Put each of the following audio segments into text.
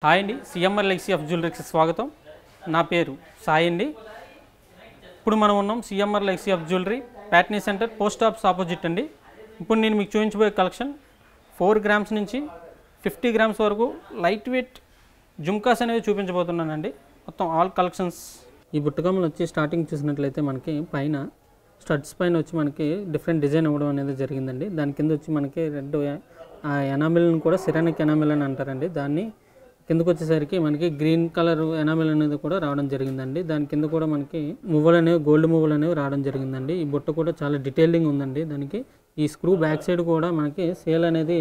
Hi అండి, CMR లెక్సీ of జ్యువెలరీకి స్వాగతం. నా పేరు సాయి అండి. ఇప్పుడు మనం ఉన్నాం సిఎంఆర్ లెక్సీ of jewellery Patny centre post office opposite అండి. ఇప్పుడు నేను మీకు చూపించబోయే కలెక్షన్ 4 గ్రామ్స్ నుంచి 50 గ్రామ్స్ వరకు లైట్ వెయిట్ జుమ్కాస్ అనేవి చూపించబోతున్నానండి. మొత్తం ఆల్ కలెక్షన్స్. ఈ బుట్టకమ్మలు వచ్చి స్టార్టింగ్ చూసినట్లయితే మనకి పైన స్టడ్స్ పైన వచ్చి మనకి డిఫరెంట్ డిజైన్ ఇవ్వడం అనేది జరిగిందండి. దాని కింద వచ్చి మనకి రెడ్ ఎనామిల్ని కూడా సిరానిక్ ఎనామిల్ అని అంటారండి. దాన్ని కిందకు వచ్చేసరికి మనకి గ్రీన్ కలర్ ఎనామిల్ అనేది కూడా రావడం జరిగిందండి. దాని కింద కూడా మనకి మువ్వలు అనేవి గోల్డ్ మువ్వలు అనేవి రావడం జరిగిందండి. ఈ బుట్ట కూడా చాలా డీటెయిలింగ్ ఉందండి. దానికి ఈ స్క్రూ బ్యాక్ సైడ్ కూడా మనకి సేల్ అనేది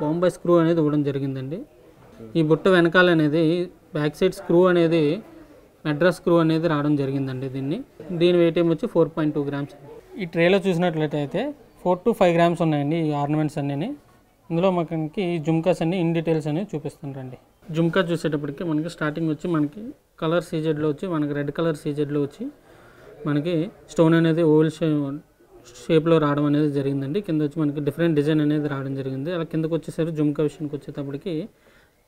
బాంబే స్క్రూ అనేది ఇవ్వడం జరిగిందండి. ఈ బుట్ట వెనకాల అనేది బ్యాక్ సైడ్ స్క్రూ అనేది మెడ్రాస్ స్క్రూ అనేది రావడం జరిగిందండి. దీని వెయిట్ ఏమో వచ్చి 4.2 గ్రామ్స్. ఈ ట్రేలో చూసినట్లయితే 4 to 5 గ్రామ్స్ ఉన్నాయండి ఈ ఆర్నమెంట్స్ అన్నీ. ఇందులో మనకి జుమ్కాస్ అన్ని ఇన్ డీటెయిల్స్ అనేవి చూపిస్తుంటారండి. జుమ్కా చూసేటప్పటికి మనకి స్టార్టింగ్ వచ్చి మనకి కలర్ సీజెడ్లో వచ్చి మనకి రెడ్ కలర్ సీజెడ్లో వచ్చి మనకి స్టోన్ అనేది ఓవల్ షేప్లో రావడం అనేది జరిగిందండి. కింద వచ్చి మనకి డిఫరెంట్ డిజైన్ అనేది రావడం జరిగింది. అలా కిందకు వచ్చేసరికి జుమ్కా విషయానికి వచ్చేటప్పటికి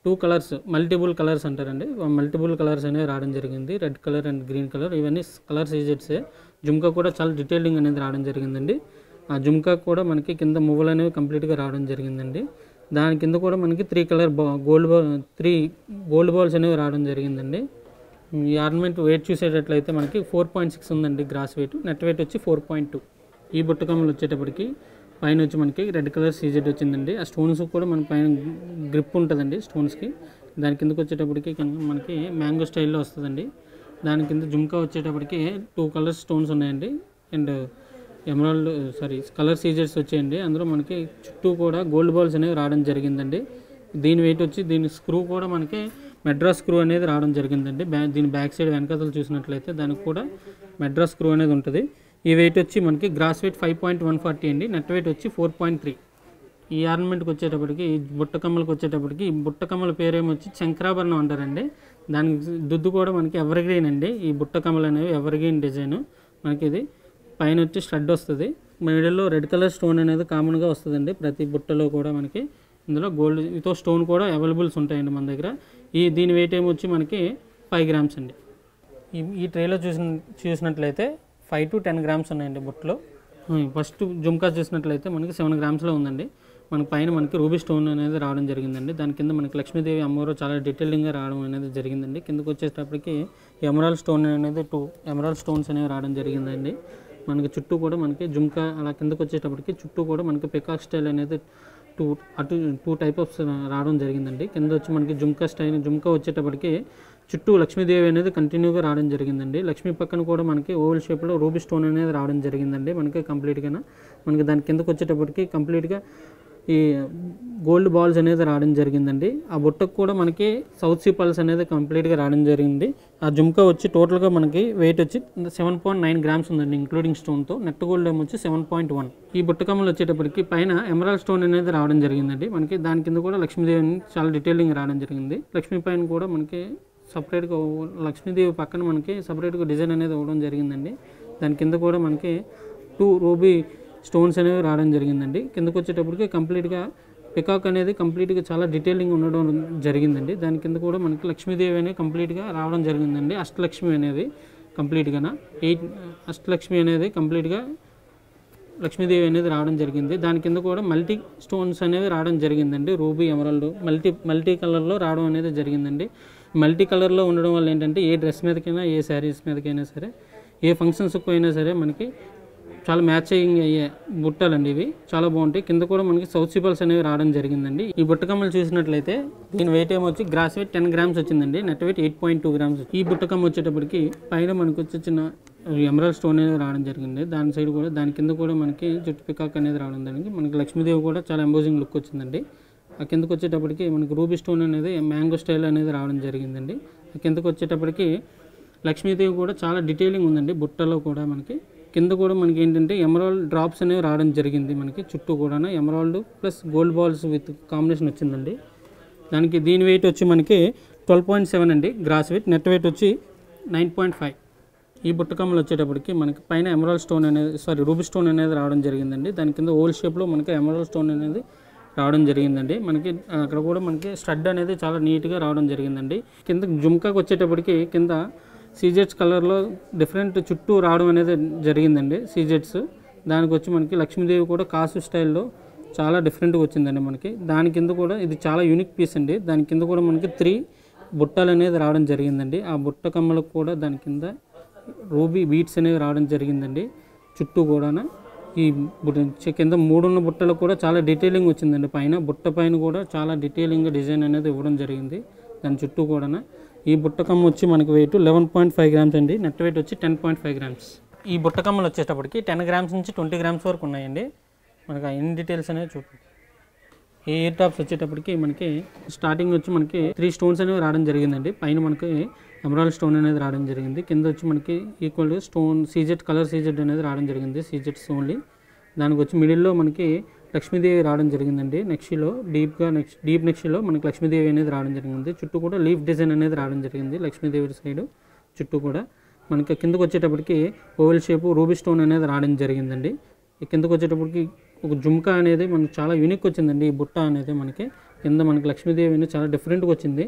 2 కలర్స్ మల్టిపుల్ కలర్స్ అంటారండి. మల్టిపుల్ కలర్స్ అనేవి రావడం జరిగింది. Red colour and green colour ఇవన్నీ కలర్ సీజెడ్సే. జుమ్కా కూడా చాలా డీటెయిలింగ్ అనేది రావడం జరిగిందండి. ఆ జుమ్కా కూడా మనకి కింద మువ్వలు అనేవి కంప్లీట్గా రావడం జరిగిందండి. దాని కింద కూడా మనకి 3 కలర్ గోల్డ్ బాల్స్ అనేవి రావడం జరిగిందండి. ఈ ఆర్నమెంట్ వెయిట్ చూసేటట్లయితే మనకి 4.6 ఉందండి గ్రాస్ వెయిట్. నెట్ వెయిట్ వచ్చి 4.2. ఈ బుట్టకమ్మలు వచ్చేటప్పటికి పైన వచ్చి మనకి రెడ్ కలర్ సీజెడ్ వచ్చిందండి. ఆ స్టోన్స్ కూడా మన పైన గ్రిప్ ఉంటుందండి స్టోన్స్కి. దాని కిందకి వచ్చేటప్పటికి మనకి మ్యాంగో స్టైల్లో వస్తుందండి. దాని కింద జుమ్కా వచ్చేటప్పటికి 2 కలర్ స్టోన్స్ ఉన్నాయండి. అండ్ ఎమరాల్డ్ కలర్ సీజెడ్స్ వచ్చాయండి. అందులో మనకి చుట్టూ కూడా గోల్డ్ బాల్స్ అనేవి రావడం జరిగిందండి. దీని వెయిట్ వచ్చి దీని స్క్రూ కూడా మనకి మెడ్రాస్ స్క్రూ అనేది రావడం జరిగిందండి. దీని బ్యాక్ సైడ్ వెనకాతలు చూసినట్లయితే దానికి కూడా మెడ్రాస్ స్క్రూ అనేది ఉంటుంది. ఈ వెయిట్ వచ్చి మనకి గ్రాస్ వెయిట్ 5.140 అండి. నెట్ వెయిట్ వచ్చి 4.3. ఈ ఆర్నమెంట్కి వచ్చేటప్పటికి బుట్టకమ్మలకు వచ్చేటప్పటికి ఈ బుట్టకమ్మల పేరేమో వచ్చి శంకరాభరణం అంటారండి. దానికి దుద్దు కూడా మనకి ఎవర్గ్రీన్ అండి. ఈ బుట్టకమ్మలు అనేవి ఎవర్గ్రీన్ డిజైన్. మనకి ఇది పైన వచ్చి స్టడ్ వస్తుంది. మిడిల్లో రెడ్ కలర్ స్టోన్ అనేది కామన్గా వస్తుందండి ప్రతి బుట్టలో కూడా. మనకి ఇందులో గోల్డ్తో స్టోన్ కూడా అవైలబుల్స్ ఉంటాయండి మన దగ్గర. దీని వెయిట్ ఏమో వచ్చి మనకి 5 గ్రామ్స్ అండి. ఈ ట్రేలో చూసినట్లయితే 5 to 10 గ్రామ్స్ ఉన్నాయండి బుట్టలో. ఫస్ట్ జుమ్కా చూసినట్లయితే మనకి 7 గ్రామ్స్లో ఉందండి. మన పైన మనకి రూబీ స్టోన్ అనేది రావడం జరిగిందండి. దాని కింద మనకి లక్ష్మీదేవి అమ్మవారు చాలా డీటెయిలింగ్గా రావడం అనేది జరిగిందండి. కిందకు వచ్చేటప్పటికి ఎమరాల్డ్ స్టోన్ అనేది 2 ఎమరాల్డ్ స్టోన్స్ అనేవి రావడం జరిగిందండి. మనకి చుట్టూ కూడా మనకి జుమ్కా అలా కిందకు వచ్చేటప్పటికి చుట్టూ కూడా మనకి పికాక్ స్టైల్ అనేది 2 టైప్ ఆఫ్ రావడం జరిగిందండి. కింద వచ్చి మనకి జుమ్కా వచ్చేటప్పటికి చుట్టూ లక్ష్మీదేవి అనేది కంటిన్యూగా రావడం జరిగిందండి. లక్ష్మీ పక్కన కూడా మనకి ఓవల్ షేప్లో రూబీ స్టోన్ అనేది రావడం జరిగిందండి. మనకి కంప్లీట్గా మనకి దాని కిందకు వచ్చేటప్పటికి కంప్లీట్గా ఈ గోల్డ్ బాల్స్ అనేది రావడం జరిగిందండి. ఆ బుట్టకు కూడా మనకి సౌత్ సీ పల్స్ అనేది కంప్లీట్గా రావడం జరిగింది. ఆ జుమ్కా వచ్చి టోటల్గా మనకి వెయిట్ వచ్చి 7.9 గ్రామ్స్ ఉందండి ఇంక్లూడింగ్ స్టోన్తో. నెట్ గోల్డ్ ఏమో వచ్చి 7.1. ఈ బుట్టకమ్మలు వచ్చేటప్పటికి పైన ఎమరాల్డ్ స్టోన్ అనేది రావడం జరిగిందండి. మనకి దాని కింద కూడా లక్ష్మీదేవి చాలా డీటెయిలింగ్ రావడం జరిగింది. లక్ష్మీ పైన కూడా మనకి సపరేట్గా లక్ష్మీదేవి పక్కన మనకి సపరేట్గా డిజైన్ అనేది ఇవ్వడం జరిగిందండి. దాని కింద కూడా మనకి 2 రూబీ స్టోన్స్ అనేవి రావడం జరిగిందండి. కిందకు వచ్చేటప్పటికి కంప్లీట్గా పికాక్ అనేది కంప్లీట్గా చాలా డీటెయిలింగ్ ఉండడం జరిగిందండి. దాని కింద కూడా మనకి లక్ష్మీదేవి అనేది కంప్లీట్గా రావడం జరిగిందండి. అష్టలక్ష్మి అనేది కంప్లీట్గా అష్టలక్ష్మి అనేది కంప్లీట్గా లక్ష్మీదేవి అనేది రావడం జరిగింది. దాని కింద కూడా మల్టీ స్టోన్స్ అనేవి రావడం జరిగిందండి. రూబీ ఎమరాల్డ్ మల్టీ కలర్లో రావడం అనేది జరిగిందండి. మల్టీ కలర్లో ఉండడం వల్ల ఏంటంటే ఏ డ్రెస్ మీదకైనా ఏ శారీస్ మీదకైనా సరే ఏ ఫంక్షన్స్కి అయినా సరే మనకి చాలా మ్యాచింగ్ అయ్యే బుట్టలండి. ఇవి చాలా బాగుంటాయి. కింద కూడా మనకి సౌత్ సీ పల్స్ అనేవి రావడం జరిగిందండి. ఈ బుట్టకమ్మలు చూసినట్లయితే దీని వెయిట్ ఏమో వచ్చి గ్రాస్ వెయిట్ 10 గ్రామ్స్ వచ్చిందండి. Net weight 8.2 grams. ఈ బుట్టకమ్మ వచ్చేటప్పటికి పైన మనకి వచ్చి చిన్న ఎమరాల్డ్ స్టోన్ అనేది రావడం జరిగింది. దాని సైడ్ కూడా దాని కింద కూడా మనకి జుట్టు పికాక్ అనేది రావడం జరిగింది. మనకి లక్ష్మీదేవి కూడా చాలా ఎంబోజింగ్ లుక్ వచ్చిందండి. ఆ కిందకు వచ్చేటప్పటికి మనకి రూబీ స్టోన్ అనేది మ్యాంగో స్టైల్ అనేది రావడం జరిగిందండి. ఆ కిందకు వచ్చేటప్పటికి లక్ష్మీదేవి కూడా చాలా డీటెయిలింగ్ ఉందండి బుట్టలో కూడా. మనకి కింద కూడా మనకి ఏంటంటే ఎమరాల్డ్ డ్రాప్స్ అనేవి రావడం జరిగింది. మనకి చుట్టూ కూడా emerald plus gold balls with combination వచ్చిందండి. దీని వెయిట్ వచ్చి మనకి 12.7 అండి గ్రాస్ వెయిట్. నెట్ వెయిట్ వచ్చి 9.5. ఈ బుట్టకమ్మలు వచ్చేటప్పటికి మనకి పైన ఎమరాల్డ్ స్టోన్ అనేది రూబీ స్టోన్ అనేది రావడం జరిగిందండి. దాని కింద ఓవల్ షేప్లో మనకి ఎమరాల్డ్ స్టోన్ అనేది రావడం జరిగిందండి. మనకి అక్కడ కూడా మనకి స్టడ్ అనేది చాలా నీట్గా రావడం జరిగిందండి. కింద జుమ్కాకి వచ్చేటప్పటికి కింద సీజెట్స్ కలర్లో డిఫరెంట్ చుట్టూ రావడం అనేది జరిగిందండి. సీజెట్స్ దానికి వచ్చి మనకి లక్ష్మీదేవి కూడా కాసు స్టైల్లో చాలా డిఫరెంట్గా వచ్చిందండి మనకి. దాని కింద కూడా ఇది చాలా యూనిక్ పీస్ అండి. దాని కింద కూడా మనకి 3 బుట్టలు అనేది రావడం జరిగిందండి. ఆ బుట్ట కమ్మలకు కూడా దాని కింద రూబీ బీట్స్ అనేవి రావడం జరిగిందండి. చుట్టూ కూడా ఈ కింద 3 ఉన్న బుట్టలకు కూడా చాలా డీటెయిలింగ్ వచ్చిందండి. పైన బుట్ట పైన కూడా చాలా డీటెయిలింగ్ డిజైన్ అనేది ఇవ్వడం జరిగింది. దాని చుట్టూ కూడా ఈ బుట్టకమ్మ వచ్చి మనకి వెయిట్ 11.5 గ్రామ్స్ అండి. నెట్ వెయిట్ వచ్చి 10.5 గ్రామ్స్. ఈ బుట్టకమ్మలు వచ్చేటప్పటికి 10 గ్రామ్స్ నుంచి 20 గ్రామ్స్ వరకు ఉన్నాయండి. మనకి ఇన్ డీటెయిల్స్ అనేది చూపి ఈ ఇయర్ టాప్స్ వచ్చేటప్పటికి మనకి స్టార్టింగ్ వచ్చి మనకి 3 స్టోన్స్ అనేవి రావడం జరిగిందండి. పైన మనకి ఎమరాల్డ్ స్టోన్ అనేది రావడం జరిగింది. కింద వచ్చి మనకి ఈక్వల్ స్టోన్ సీజెట్ కలర్ సీజెట్ అనేది రావడం జరిగింది. సీజెట్స్ ఓన్లీ. దానికి వచ్చి మిడిల్లో మనకి లక్ష్మీదేవి రావడం జరిగిందండి. నెక్స్ట్లో డీప్ నెక్స్ట్లో మనకి లక్ష్మీదేవి అనేది రావడం జరిగింది. చుట్టూ కూడా లీఫ్ డిజైన్ అనేది రావడం జరిగింది. లక్ష్మీదేవి సైడ్ చుట్టూ కూడా మనకి కిందకు వచ్చేటప్పటికి ఓవెల్ షేపు రూబీ స్టోన్ అనేది రావడం జరిగిందండి. ఈ కిందకు వచ్చేటప్పటికి ఒక జుమ్కా అనేది మనకి చాలా యూనిక్ వచ్చిందండి. ఈ బుట్ట అనేది మనకి కింద మనకి లక్ష్మీదేవి అనేది చాలా డిఫరెంట్గా వచ్చింది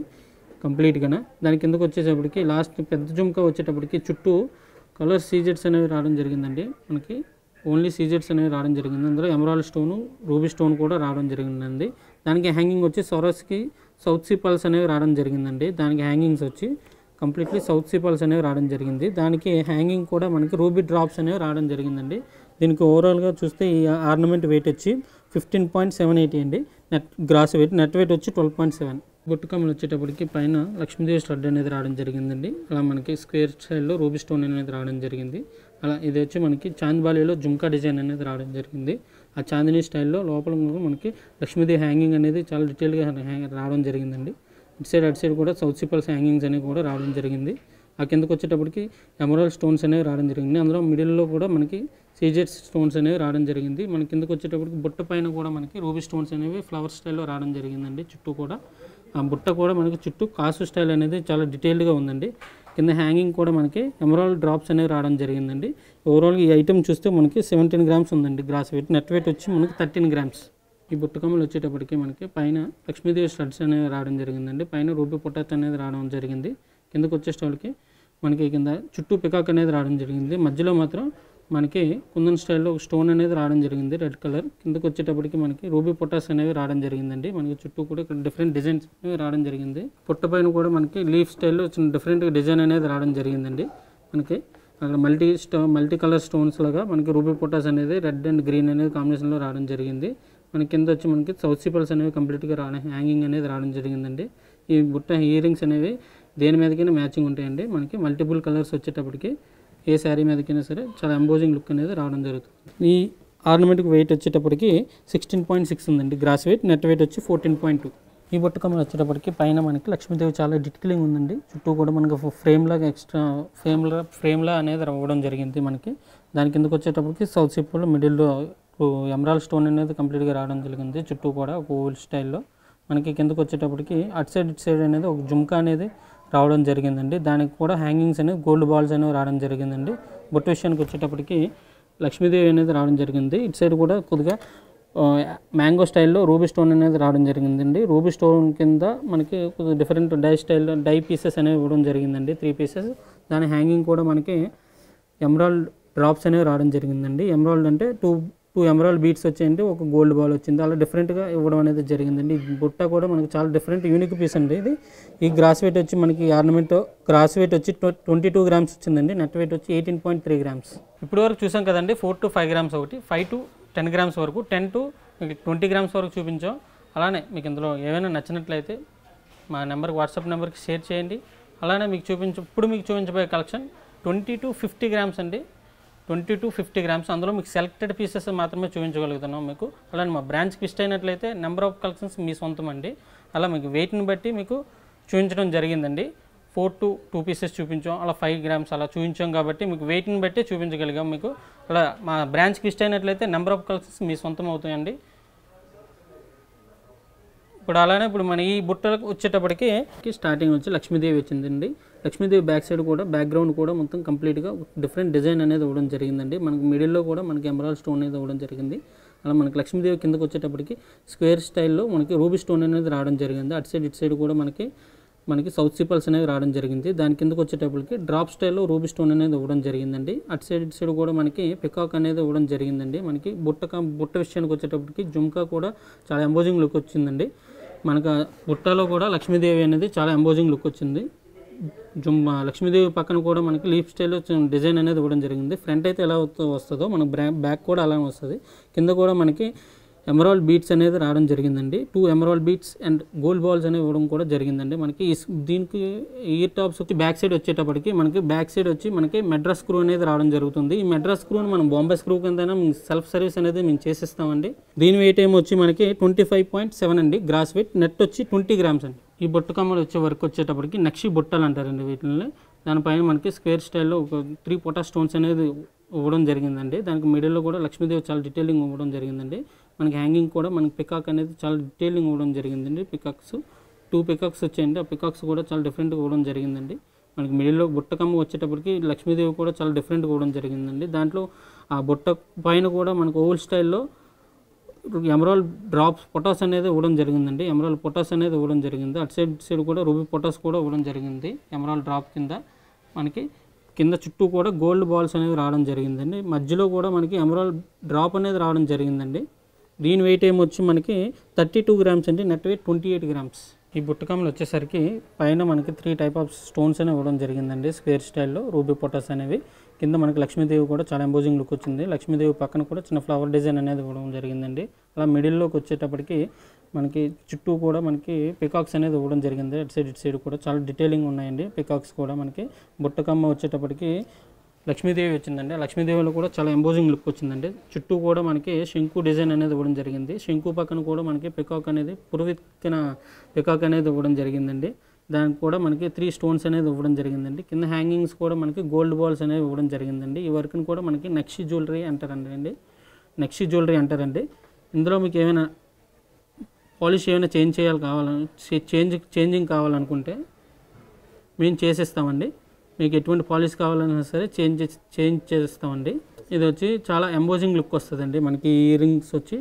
కంప్లీట్గా. దాని కిందకు వచ్చేటప్పటికి లాస్ట్ పెద్ద జుమ్కా వచ్చేటప్పటికి చుట్టూ కలర్ సీజెట్స్ అనేవి రావడం జరిగిందండి. మనకి ఓన్లీ సీజెట్స్ అనేవి రావడం జరిగింది. అందులో ఎమరాల్డ్ స్టోను రూబీ స్టోన్ కూడా రావడం జరిగిందండి. దానికి హ్యాంగింగ్ వచ్చి సొరస్కి సౌత్ సీ పల్స్ అనేవి రావడం జరిగిందండి. దానికి హ్యాంగింగ్స్ వచ్చి కంప్లీట్లీ సౌత్ సీ పల్స్ అనేవి రావడం జరిగింది. దానికి హ్యాంగింగ్ కూడా మనకి రూబీ డ్రాప్స్ అనేవి రావడం జరిగిందండి. దీనికి ఓవరాల్గా చూస్తే ఈ ఆర్నమెంట్ వెయిట్ వచ్చి 15.780 అండి. Gross wait. నెట్ వెయిట్ వచ్చి 12.7. బుట్టకమ్మలు వచ్చేటప్పటికి పైన లక్ష్మీదేవి స్టడ్ అనేది రావడం జరిగిందండి. అలా మనకి స్క్వేర్ స్టైల్లో రూబీ స్టోన్ అనేది రావడం జరిగింది. అలా ఇది వచ్చి మనకి చాంద్బాలిలో జుమ్కా డిజైన్ అనేది రావడం జరిగింది. ఆ చాందినీ స్టైల్లో లోపల మనకి లక్ష్మీదేవి హ్యాంగింగ్ అనేది చాలా డీటెయిల్గా రావడం జరిగిందండి. అటు సైడ్ కూడా సౌత్ సిపల్స్ హ్యాంగింగ్స్ అనేవి కూడా రావడం జరిగింది. ఆ కిందకు వచ్చేటప్పటికి ఎమరాల్డ్ స్టోన్స్ అనేవి రావడం జరిగింది. అందులో మిడిల్లో కూడా మనకి సీజెట్స్ స్టోన్స్ అనేవి రావడం జరిగింది. మన కిందకు వచ్చేటప్పటికి బుట్ట పైన కూడా మనకి రూబీ స్టోన్స్ అనేవి ఫ్లవర్ స్టైల్లో రావడం జరిగిందండి. చుట్టూ కూడా ఆ బుట్ట కూడా మనకి చుట్టూ కాసు స్టైల్ అనేది చాలా డీటెయిల్డ్గా ఉందండి. కింద హ్యాంగింగ్ కూడా మనకి ఎమరాల్డ్ డ్రాప్స్ అనేవి రావడం జరిగిందండి. ఓవరాల్గా ఈ ఐటమ్ చూస్తే మనకి 17 గ్రామ్స్ ఉందండి గ్రాస్ వెయిట్. నెట్ వెయిట్ వచ్చి మనకి 13 గ్రామ్స్. ఈ బుట్టకమ్మలు వచ్చేటప్పటికి మనకి పైన లక్ష్మీదేవి స్టడ్స్ అనేవి రావడం జరిగిందండి. పైన రూబీ పొటాట్ అనేది రావడం జరిగింది. కిందకు వచ్చేటప్పటికి మనకి కింద చుట్టూ పికాక్ అనేది రావడం జరిగింది. మధ్యలో మాత్రం మనకి కుందన్ స్టైల్లో ఒక స్టోన్ అనేది రావడం జరిగింది రెడ్ కలర్. కిందకు వచ్చేటప్పటికి మనకి రూబీ పొటాస్ అనేవి రావడం జరిగిందండి. మనకి చుట్టూ కూడా ఇక్కడ డిఫరెంట్ డిజైన్స్ అనేవి రావడం జరిగింది. పుట్ట పైన కూడా మనకి లీఫ్ స్టైల్లో చిన్న డిఫరెంట్ డిజైన్ అనేది రావడం జరిగిందండి. మనకి అక్కడ మల్టీ కలర్ స్టోన్స్ లాగా మనకి రూబీ పొటాస్ అనేది రెడ్ అండ్ గ్రీన్ అనేది కాంబినేషన్లో రావడం జరిగింది. మనకి కింద వచ్చి మనకి సౌత్ సిపల్స్ అనేవి కంప్లీట్గా హ్యాంగింగ్ అనేది రావడం జరిగిందండి. ఈ బుట్ట ఇయర్ రింగ్స్ అనేవి దేని మీదకైనా మ్యాచింగ్ ఉంటాయండి. మనకి మల్టిపుల్ కలర్స్ వచ్చేటప్పటికి ఏ శారీ మీదకైనా సరే చాలా ఎంబోజింగ్ లుక్ అనేది రావడం జరుగుతుంది. ఈ ఆర్నమెంట్కి వెయిట్ వచ్చేటప్పటికి 16.6 ఉందండి గ్రాస్ వెయిట్. నెట్ వెయిట్ వచ్చి 14.2. ఈ బుట్టకమ్మలు వచ్చేటప్పటికి పైన మనకి లక్ష్మీదేవి చాలా డీటెయిలింగ్ ఉందండి. చుట్టూ కూడా మనకి ఫ్రేమ్లాగా ఎక్స్ట్రా ఫ్రేమ్లా అనేది రావడం జరిగింది మనకి. దాని కిందకు వచ్చేటప్పటికి సౌత్ సిప్లో మిడిల్లో ఎమరాల్డ్ స్టోన్ అనేది కంప్లీట్గా రావడం జరిగింది. చుట్టూ కూడా ఒక ఓవెల్ స్టైల్లో మనకి కిందకు వచ్చేటప్పటికి అటు సైడ్ అనేది ఒక జుమ్కా అనేది రావడం జరిగిందండి. దానికి కూడా హ్యాంగింగ్స్ అనేవి గోల్డ్ బాల్స్ అనేవి రావడం జరిగిందండి. బొట్టు విషయానికి వచ్చేటప్పటికి లక్ష్మీదేవి అనేది రావడం జరిగింది. ఇటు సైడ్ కూడా కొద్దిగా మ్యాంగో స్టైల్లో రూబీ స్టోన్ అనేది రావడం జరిగిందండి. రూబీ స్టోన్ కింద మనకి కొద్దిగా డిఫరెంట్ డై పీసెస్ అనేవి ఇవ్వడం జరిగిందండి. 3 పీసెస్. దాని హ్యాంగింగ్ కూడా మనకి ఎమరాల్డ్ డ్రాప్స్ అనేవి రావడం జరిగిందండి. ఎమరాల్డ్ అంటే టూ ఎమరాల్డ్ బీట్స్ వచ్చాయండి. ఒక గోల్డ్ బాల్ వచ్చింది. అలా డిఫరెంట్గా ఇవ్వడం అనేది జరిగిందండి. ఈ బుట్ట కూడా మనకి చాలా డిఫరెంట్ యూనిక్ పీస్ అండి ఇది. ఈ గ్రాస్ వెయిట్ వచ్చి మనకి ఆర్నమెంట్ గ్రాస్ వెయిట్ వచ్చి 22 గ్రామ్స్ వచ్చిందండి. నెట్ వెయిట్ వచ్చి 18.3 గ్రామ్స్. ఇప్పుడు వరకు చూసాం కదండి. 4 to 5 గ్రామ్స్ ఒకటి, 5 to 10 గ్రామ్స్ వరకు, 10 to 20 గ్రామ్స్ వరకు చూపించాం. అలానే మీకు ఇందులో ఏమైనా నచ్చినట్లయితే మా నెంబర్కి వాట్సాప్ నెంబర్కి షేర్ చేయండి. అలానే మీకు ఇప్పుడు మీకు చూపించబోయే కలెక్షన్ 20 to 50 గ్రామ్స్ అండి. 20 to 50 గ్రామ్స్. అందులో మీకు సెలెక్టెడ్ పీసెస్ మాత్రమే చూపించగలుగుతున్నాం మీకు. అలానే మా బ్రాంచ్కి విజిట్ అయినట్లయితే నెంబర్ ఆఫ్ కలెక్షన్స్ మీ సొంతం అండి. అలా మీకు వెయిట్ని బట్టి మీకు చూపించడం జరిగిందండి. 4 to 2 పీసెస్ చూపించాం, అలా 5 గ్రామ్స్ అలా చూపించాం కాబట్టి మీకు వెయిట్ని బట్టి చూపించగలిగాం మీకు. అలా మా బ్రాంచ్కి విజిట్ అయినట్లయితే నెంబర్ ఆఫ్ కలెక్షన్స్ మీ సొంతం అవుతాయండి. ఇప్పుడు అలానే ఇప్పుడు మన ఈ బుట్టలకు వచ్చేటప్పటికి స్టార్టింగ్ వచ్చి లక్ష్మీదేవి వచ్చిందండి. లక్ష్మీదేవి బ్యాక్ సైడ్ కూడా బ్యాక్గ్రౌండ్ కూడా మొత్తం కంప్లీట్గా డిఫరెంట్ డిజైన్ అనేది ఇవ్వడం జరిగిందండి. మనకి మిడిల్లో కూడా మనకి ఎమరాల్డ్ స్టోన్ అనేది ఇవ్వడం జరిగింది. అలా మనకి లక్ష్మీదేవి కిందకు వచ్చేటప్పటికి స్క్వేర్ స్టైల్లో మనకి రూబీ స్టోన్ అనేది రావడం జరిగింది. అటు సైడ్ ఇటు సైడ్ కూడా మనకి సౌత్ సిపల్స్ అనేవి రావడం జరిగింది. దాని కిందకు వచ్చేటప్పటికి డ్రాప్ స్టైల్లో రూబీ స్టోన్ అనేది ఇవ్వడం జరిగిందండి. అటు సైడ్ ఇటు సైడ్ కూడా మనకి పికాక్ అనేది ఇవ్వడం జరిగిందండి. మనకి బుట్ట విషయానికి వచ్చేటప్పటికి జుమ్కా కూడా చాలా ఎంబోజింగ్ లుక్ వచ్చిందండి. మనకు బుట్టలో కూడా లక్ష్మీదేవి అనేది చాలా ఎంబోజింగ్ లుక్ వచ్చింది. లక్ష్మీదేవి పక్కన కూడా మనకి లీఫ్ స్టైల్లో డిజైన్ అనేది ఇవ్వడం జరిగింది. ఫ్రంట్ అయితే ఎలా వస్తుందో మనకు బ్యాక్ కూడా అలానే వస్తుంది. కింద కూడా మనకి ఎమరాల్డ్ బీట్స్ అనేది రావడం జరిగిందండి. 2 emerald beats and gold balls అనేవి ఇవ్వడం కూడా జరిగిందండి. మనకి దీనికి ఇయర్ టాప్స్ వచ్చి బ్యాక్ సైడ్ వచ్చేటప్పటికి మనకి బ్యాక్ సైడ్ వచ్చి మనకి మెడ్రాస్ స్క్రూ అనేది రావడం జరుగుతుంది. ఈ మెడ్రాస్ స్క్రూని మనం బాంబే స్క్రూ కింద సెల్ఫ్ సర్వీస్ అనేది మేము చేసిస్తామండి. దీని వెయిట్ ఏమో వచ్చి మనకి 25.7 అండి. Gross wait. నెట్ వచ్చి 20 గ్రామ్స్ అండి. ఈ బుట్ట కమ్మలు వచ్చే వరకు వచ్చేటప్పటికి నక్షి బుట్టలు అంటారండి వీటిని. దానిపైన మనకి స్క్వేర్ స్టైల్లో ఒక 3 పొటా స్టోన్స్ అనేది ఇవ్వడం జరిగిందండి. దానికి మిడిల్లో కూడా లక్ష్మీదేవి చాలా డీటెయిలింగ్ ఇవ్వడం జరిగిందండి. మనకి హ్యాంగింగ్ కూడా మనకి పికాక్ అనేది చాలా డీటెయిలింగ్ ఇవ్వడం జరిగిందండి. పికాక్స్ 2 పికాక్స్ వచ్చాయండి. ఆ పికాక్స్ కూడా చాలా డిఫరెంట్గా ఇవ్వడం జరిగిందండి. మనకి మిడిల్లో బుట్టకమ్మ వచ్చేటప్పటికి లక్ష్మీదేవి కూడా చాలా డిఫరెంట్గా ఇవ్వడం జరిగిందండి. దాంట్లో ఆ బుట్ట పైన కూడా మనకు ఓల్డ్ స్టైల్లో ఎమరాల్డ్ డ్రాప్స్ పొటాస్ అనేది ఇవ్వడం జరిగిందండి. ఎమరాల్డ్ పొటాస్ అనేది ఇవ్వడం జరిగింది. అటు సైడ్ కూడా రూబీ పొటాస్ కూడా ఇవ్వడం జరిగింది. ఎమరాల్డ్ డ్రాప్ కింద మనకి కింద చుట్టూ కూడా గోల్డ్ బాల్స్ అనేవి రావడం జరిగిందండి. మధ్యలో కూడా మనకి ఎమరాల్డ్ డ్రాప్ అనేది రావడం జరిగిందండి. దీని వెయిట్ ఏమొచ్చి మనకి 32 గ్రామ్స్ అండి. Net weight 28 grams. ఈ బుట్టకమ్మలు వచ్చేసరికి పైన మనకి 3 టైప్ ఆఫ్ స్టోన్స్ అనేవి ఇవ్వడం జరిగిందండి. స్క్వేర్ స్టైల్లో రూబీ పొటాస్ అనేవి. కింద మనకి లక్ష్మీదేవి కూడా చాలా ఎంబోజింగ్ లుక్ వచ్చింది. లక్ష్మీదేవి పక్కన కూడా చిన్న ఫ్లవర్ డిజైన్ అనేది ఇవ్వడం జరిగిందండి. అలా మిడిల్లోకి వచ్చేటప్పటికి మనకి చుట్టూ కూడా మనకి పికాక్స్ అనేది ఇవ్వడం జరిగింది. ఇటు సైడ్ కూడా చాలా డీటెయిలింగ్ ఉన్నాయండి. పికాక్స్ కూడా మనకి బుట్టకమ్మ వచ్చేటప్పటికి లక్ష్మీదేవి వచ్చిందండి. లక్ష్మీదేవిలో కూడా చాలా ఎంబోజింగ్ లుక్ వచ్చిందండి. చుట్టూ కూడా మనకి శంకు డిజైన్ అనేది ఇవ్వడం జరిగింది. శంకు పక్కన కూడా మనకి పికాక్ అనేది పురువెత్తిన పికాక్ అనేది ఇవ్వడం జరిగిందండి. దానికి కూడా మనకి 3 స్టోన్స్ అనేది ఇవ్వడం జరిగిందండి. కింద హ్యాంగింగ్స్ కూడా మనకి గోల్డ్ బాల్స్ అనేవి ఇవ్వడం జరిగిందండి. ఈ వర్క్ని కూడా మనకి నక్షి జ్యువెలరీ అంటారండి. ఇందులో మీకు ఏమైనా పాలిష్ ఏమైనా చేంజింగ్ కావాలనుకుంటే మేము చేసిస్తామండి. మీకు ఎటువంటి పాలిష్ కావాలన్నా సరే చేంజ్ చేస్తామండి. ఇది వచ్చి చాలా ఎంబోజింగ్ లుక్ వస్తుందండి. మనకి ఇయర్ రింగ్స్ వచ్చి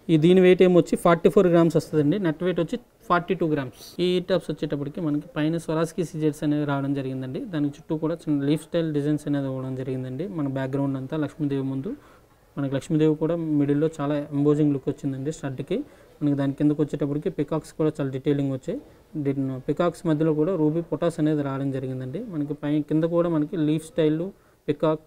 దీని వెయిట్ ఏమొచ్చి 44 గ్రామ్స్ వస్తుందండి. నెట్ వెయిట్ వచ్చి 42 గ్రామ్స్. ఈ ఇయర్ టాప్స్ వచ్చేటప్పటికి మనకి పైన స్వరాస్కి సిజెట్స్ అనేవి రావడం జరిగిందండి. దానికి చుట్టూ కూడా చిన్న లీఫ్ స్టైల్ డిజైన్స్ అనేది ఇవ్వడం జరిగిందండి. మన బ్యాక్గ్రౌండ్ అంతా లక్ష్మీదేవి ముందు మనకి లక్ష్మీదేవి కూడా మిడిల్లో చాలా ఎంబోజింగ్ లుక్ వచ్చిందండి స్టడ్కి. మనకి దాని కిందకు వచ్చేటప్పటికి పికాక్స్ కూడా చాలా డీటెయిలింగ్ వచ్చాయి. పికాక్స్ మధ్యలో కూడా రూబీ పొటాస్ అనేది రావడం జరిగిందండి. మనకి కింద కూడా మనకి లీఫ్ స్టైల్ పికాక్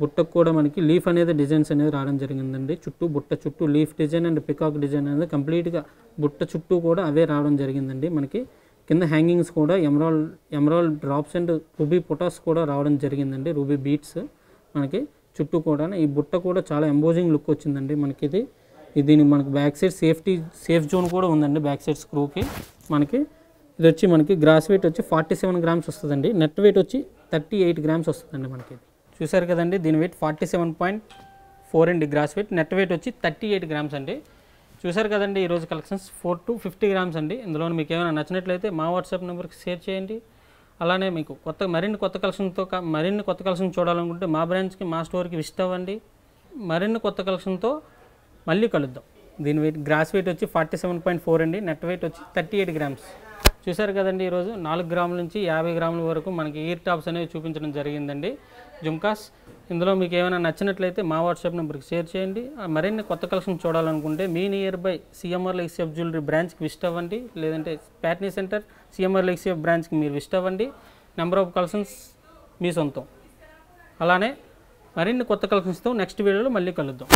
బుట్టకు కూడా మనకి లీఫ్ అనేది డిజైన్స్ అనేది రావడం జరిగిందండి. బుట్ట చుట్టూ leaf design and peacock design అనేది కంప్లీట్గా బుట్ట చుట్టూ కూడా అవే రావడం జరిగిందండి. మనకి కింద హ్యాంగింగ్స్ కూడా ఎమరాల్డ్ డ్రాప్స్ అండ్ రూబీ పొటాస్ కూడా రావడం జరిగిందండి. రూబీ బీట్స్ మనకి చుట్టూ కూడా. ఈ బుట్ట కూడా చాలా ఎంబోజింగ్ లుక్ వచ్చిందండి. మనకి దీని మనకి బ్యాక్ సైడ్ సేఫ్ జోన్ కూడా ఉందండి. బ్యాక్ సైడ్ స్క్రూకి మనకి ఇది వచ్చి మనకి గ్రాస్ వెయిట్ వచ్చి 47 గ్రామ్స్ వస్తుందండి. నెట్ వెయిట్ వచ్చి 38 గ్రామ్స్ వస్తుందండి. మనకి చూసారు కదండి. దీని వెయిట్ 47.4 అండి గ్రాస్ వెయిట్. నెట్ వెయిట్ వచ్చి 38 గ్రామ్స్ అండి. చూసారు కదండి ఈరోజు కలెక్షన్స్ 4 to 50 గ్రామ్స్ అండి. ఇందులో మీకు ఏమైనా నచ్చినట్లయితే మా వాట్సాప్ నెంబర్కి షేర్ చేయండి. అలానే మీకు మరిన్ని కొత్త కలెక్షన్ చూడాలనుకుంటే మా బ్రాంచ్కి మా స్టోర్కి విజిట్ అవ్వండి. మరిన్ని కొత్త కలెక్షన్తో మళ్ళీ కలుద్దాం. దీని వెయిట్ గ్రాస్ వెయిట్ వచ్చి 47.4 అండి. నెట్ వెయిట్ వచ్చి 38 గ్రామ్స్. చూసారు కదండి ఈరోజు 4 గ్రాముల నుంచి 50 గ్రాముల వరకు మనకి ఇయర్ టాప్స్ అనేవి చూపించడం జరిగిందండి. జుమ్కాస్. ఇందులో మీకు ఏమైనా నచ్చినట్లయితే మా వాట్సాప్ నెంబర్కి షేర్ చేయండి. మరిన్ని కొత్త కలెక్షన్ చూడాలనుకుంటే మీ నియర్ బై సిఎంఆర్ లెక్సిఎఫ్ జ్యువెలరీ బ్రాంచ్కి విజిట్ అవ్వండి. లేదంటే ప్యాట్నీ సెంటర్ సిఎంఆర్ లెక్సిఎఫ్ బ్రాంచ్కి మీరు విజిట్ అవ్వండి. నెంబర్ ఆఫ్ కలెక్షన్స్ మీ సొంతం. అలానే మరిన్ని కొత్త కలెక్షన్స్తో నెక్స్ట్ వీడియోలో మళ్ళీ కలుద్దాం.